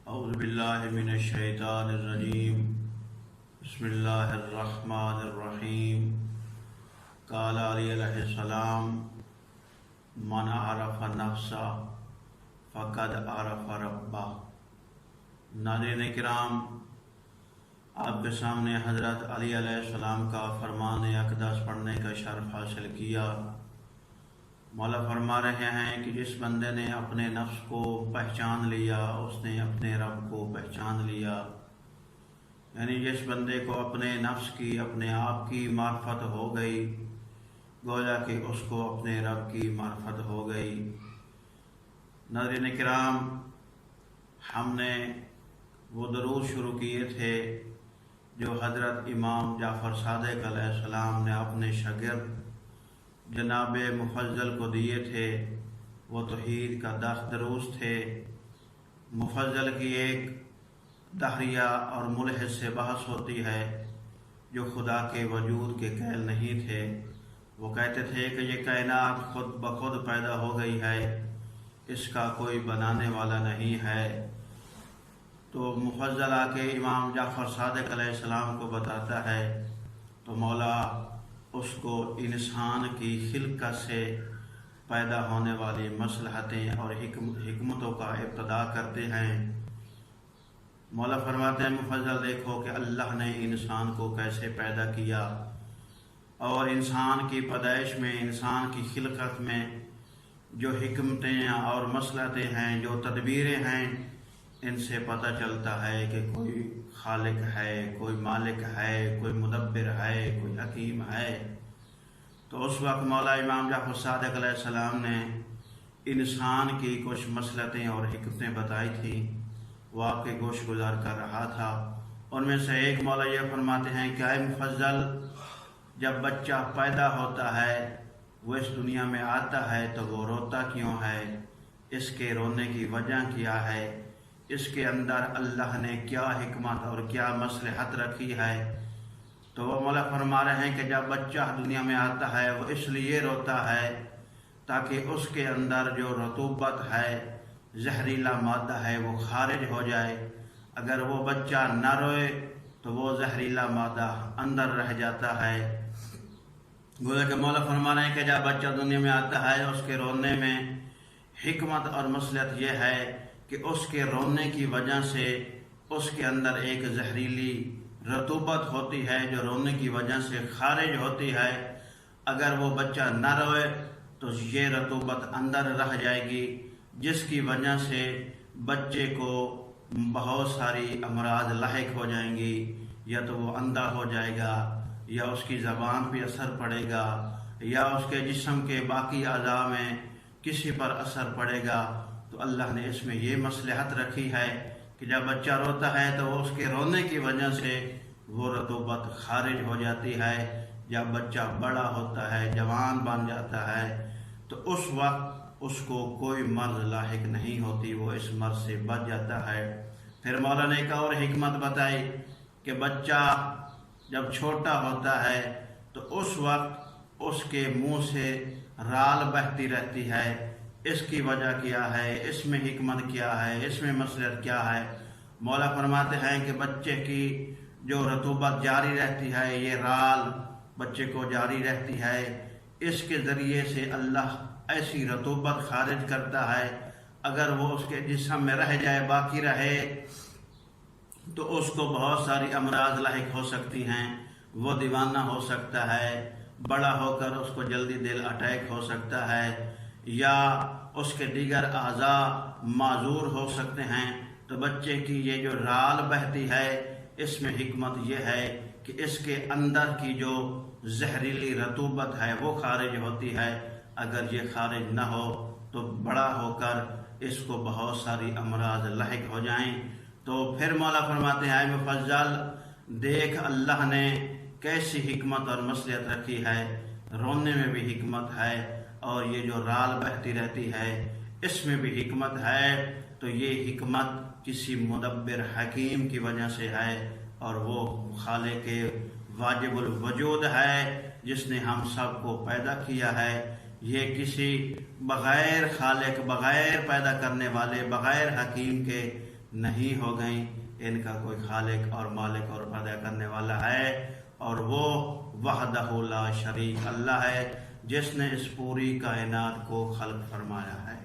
اعوذ باللہ من الشیطان الرجیم بسم اللہ الرحمن الرحیم قال علی علیہ السلام من عرف نفسہ فقد عرف ربہ۔ ناظرین کرام، آپ کے سامنے حضرت علی علیہ السلام کا فرمان اقدس پڑھنے کا شرف حاصل کیا۔ مولا فرما رہے ہیں کہ جس بندے نے اپنے نفس کو پہچان لیا اس نے اپنے رب کو پہچان لیا، یعنی جس بندے کو اپنے نفس کی اپنے آپ کی معرفت ہو گئی، گویا کہ اس کو اپنے رب کی معرفت ہو گئی۔ ناظرین کرام، ہم نے وہ درود شروع کیے تھے جو حضرت امام جعفر صادق علیہ السلام نے اپنے شاگرد جناب مفضل کو دیے تھے۔ وہ توحید کا 10 دروس تھے۔ مفضل کی ایک دہریہ اور ملحد سے بحث ہوتی ہے جو خدا کے وجود کے قائل نہیں تھے۔ وہ کہتے تھے کہ یہ کائنات خود بخود پیدا ہو گئی ہے، اس کا کوئی بنانے والا نہیں ہے۔ تو مفضل آ کے امام جعفر صادق علیہ السلام کو بتاتا ہے تو مولا اس کو انسان کی خلقت سے پیدا ہونے والی مصلحتیں اور حکمتوں کا ابتدا کرتے ہیں۔ مولا فرماتے ہیں مفضل دیکھو کہ اللہ نے انسان کو کیسے پیدا کیا، اور انسان کی پیدائش میں، انسان کی خلقت میں جو حکمتیں اور مصلحتیں ہیں، جو تدبیریں ہیں، ان سے پتہ چلتا ہے کہ کوئی خالق ہے، کوئی مالک ہے، کوئی مدبر ہے، کوئی حکیم ہے۔ تو اس وقت مولا امام جعفر صادق علیہ السلام نے انسان کی کچھ مصلحتیں اور حکمتیں بتائی تھیں، وہ آپ کے گوش گزار کر رہا تھا۔ ان میں سے ایک مولا یہ فرماتے ہیں کہ اے مفضل، جب بچہ پیدا ہوتا ہے، وہ اس دنیا میں آتا ہے تو وہ روتا کیوں ہے؟ اس کے رونے کی وجہ کیا ہے؟ اس کے اندر اللہ نے کیا حکمت اور کیا مصلحت رکھی ہے؟ تو وہ مولا فرما رہے ہیں کہ جب بچہ دنیا میں آتا ہے وہ اس لیے روتا ہے تاکہ اس کے اندر جو رطوبت ہے، زہریلا مادہ ہے، وہ خارج ہو جائے۔ اگر وہ بچہ نہ روئے تو وہ زہریلا مادہ اندر رہ جاتا ہے۔ گویا کہ مولا فرما رہے ہیں کہ جب بچہ دنیا میں آتا ہے اس کے رونے میں حکمت اور مصلحت یہ ہے کہ اس کے رونے کی وجہ سے اس کے اندر ایک زہریلی رطوبت ہوتی ہے جو رونے کی وجہ سے خارج ہوتی ہے۔ اگر وہ بچہ نہ روئے تو یہ رطوبت اندر رہ جائے گی، جس کی وجہ سے بچے کو بہت ساری امراض لاحق ہو جائیں گی۔ یا تو وہ اندھا ہو جائے گا، یا اس کی زبان پہ اثر پڑے گا، یا اس کے جسم کے باقی اعضاء میں کسی پر اثر پڑے گا۔ تو اللہ نے اس میں یہ مصلحت رکھی ہے کہ جب بچہ روتا ہے تو اس کے رونے کی وجہ سے وہ رطوبت خارج ہو جاتی ہے۔ جب بچہ بڑا ہوتا ہے، جوان بن جاتا ہے، تو اس وقت اس کو کوئی مرض لاحق نہیں ہوتی، وہ اس مرض سے بچ جاتا ہے۔ پھر مولا نے ایک اور حکمت بتائی کہ بچہ جب چھوٹا ہوتا ہے تو اس وقت اس کے منہ سے رال بہتی رہتی ہے۔ اس کی وجہ کیا ہے؟ اس میں حکمت کیا ہے؟ اس میں مصلحت کیا ہے؟ مولا فرماتے ہیں کہ بچے کی جو رطوبت جاری رہتی ہے، یہ رال بچے کو جاری رہتی ہے، اس کے ذریعے سے اللہ ایسی رطوبت خارج کرتا ہے، اگر وہ اس کے جسم میں رہ جائے، باقی رہے، تو اس کو بہت ساری امراض لاحق ہو سکتی ہیں۔ وہ دیوانہ ہو سکتا ہے، بڑا ہو کر اس کو جلدی دل اٹیک ہو سکتا ہے، یا اس کے دیگر اعضاء معذور ہو سکتے ہیں۔ تو بچے کی یہ جو رال بہتی ہے، اس میں حکمت یہ ہے کہ اس کے اندر کی جو زہریلی رطوبت ہے وہ خارج ہوتی ہے۔ اگر یہ خارج نہ ہو تو بڑا ہو کر اس کو بہت ساری امراض لاحق ہو جائیں۔ تو پھر مولا فرماتے ہیں اے مفضل، دیکھ اللہ نے کیسی حکمت اور مصلحت رکھی ہے، رونے میں بھی حکمت ہے، اور یہ جو رال بہتی رہتی ہے اس میں بھی حکمت ہے۔ تو یہ حکمت کسی مدبر حکیم کی وجہ سے ہے، اور وہ خالق واجب الوجود ہے جس نے ہم سب کو پیدا کیا ہے۔ یہ کسی بغیر خالق، بغیر پیدا کرنے والے، بغیر حکیم کے نہیں ہو گئیں، ان کا کوئی خالق اور مالک اور پیدا کرنے والا ہے، اور وہ وحدہ لا شریک اللہ ہے جس نے اس پوری کائنات کو خلق فرمایا ہے۔